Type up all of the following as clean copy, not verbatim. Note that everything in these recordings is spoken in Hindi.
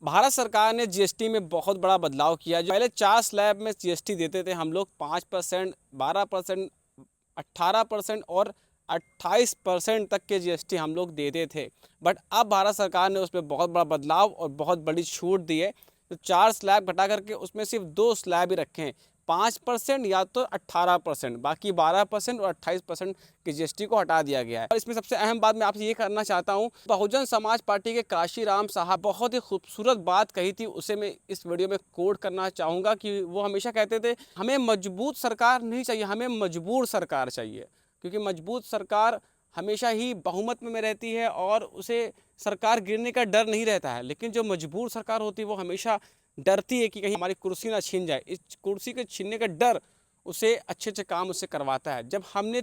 भारत सरकार ने जीएसटी में बहुत बड़ा बदलाव किया। जो पहले 4 स्लैब में जीएसटी देते थे हम लोग, 5%, 12%, 18% और 28% तक के जीएसटी हम लोग देते थे। बट अब भारत सरकार ने उसमें बहुत बड़ा बदलाव और बहुत बड़ी छूट दी है। तो 4 स्लैब घटा करके उसमें सिर्फ 2 स्लैब ही रखे हैं, 5% या तो 18%, बाकी 12% और 28% की जीएसटी को हटा दिया गया है। और इसमें सबसे अहम बात मैं आपसे ये करना चाहता हूँ, बहुजन समाज पार्टी के काशीराम साहब बहुत ही खूबसूरत बात कही थी, उसे मैं इस वीडियो में कोट करना चाहूँगा कि वो हमेशा कहते थे हमें मजबूत सरकार नहीं चाहिए, हमें मजबूर सरकार चाहिए। क्योंकि मजबूत सरकार हमेशा ही बहुमत में रहती है और उसे सरकार गिरने का डर नहीं रहता है, लेकिन जो मजबूर सरकार होती है वो हमेशा डरती है कि कहीं हमारी कुर्सी ना छीन जाए। इस कुर्सी के छीनने का डर उसे अच्छे अच्छे काम उससे करवाता है। जब हमने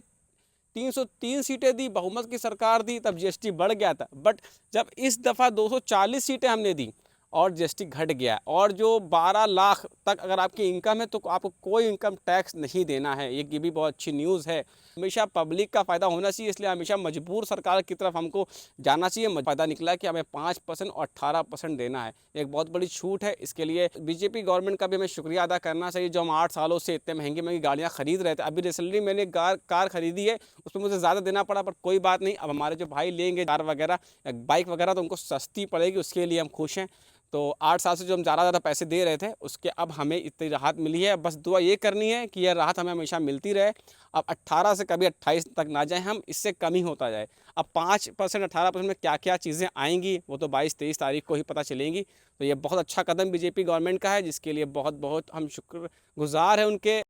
303 सीटें दी, बहुमत की सरकार दी, तब जीएसटी बढ़ गया था। बट जब इस दफ़ा 240 सीटें हमने दी और जीएसटी घट गया, और जो 12 लाख तक अगर आपकी इनकम है तो आपको कोई इनकम टैक्स नहीं देना है। ये भी बहुत अच्छी न्यूज़ है। हमेशा पब्लिक का फ़ायदा होना चाहिए, इसलिए हमेशा मजबूर सरकार की तरफ हमको जाना चाहिए। फ़ायदा निकला कि हमें 5% और 18% देना है, एक बहुत बड़ी छूट है। इसके लिए बीजेपी गवर्नमेंट का भी हमें शुक्रिया अदा करना चाहिए, जो हम 8 सालों से इतने महंगी गाड़ियाँ खरीद रहे थे। अभी रिसेंटली मैंने कार खरीदी है, उसमें मुझे ज़्यादा देना पड़ा, पर कोई बात नहीं। अब हमारे जो भाई लेंगे कार वगैरह या बाइक वगैरह तो उनको सस्ती पड़ेगी, उसके लिए हम खुश हैं। तो 8 साल से जो हम ज़्यादा पैसे दे रहे थे उसके अब हमें इतनी राहत मिली है। बस दुआ ये करनी है कि यह राहत हमें हमेशा मिलती रहे। अब 18 से कभी 28 तक ना जाए हम, इससे कम ही होता जाए। अब 5% 18% में क्या क्या चीज़ें आएंगी वो तो 22-23 तारीख को ही पता चलेंगी। तो ये बहुत अच्छा कदम बीजेपी गवर्नमेंट का है, जिसके लिए बहुत बहुत हम शुक्रगुजार हैं उनके।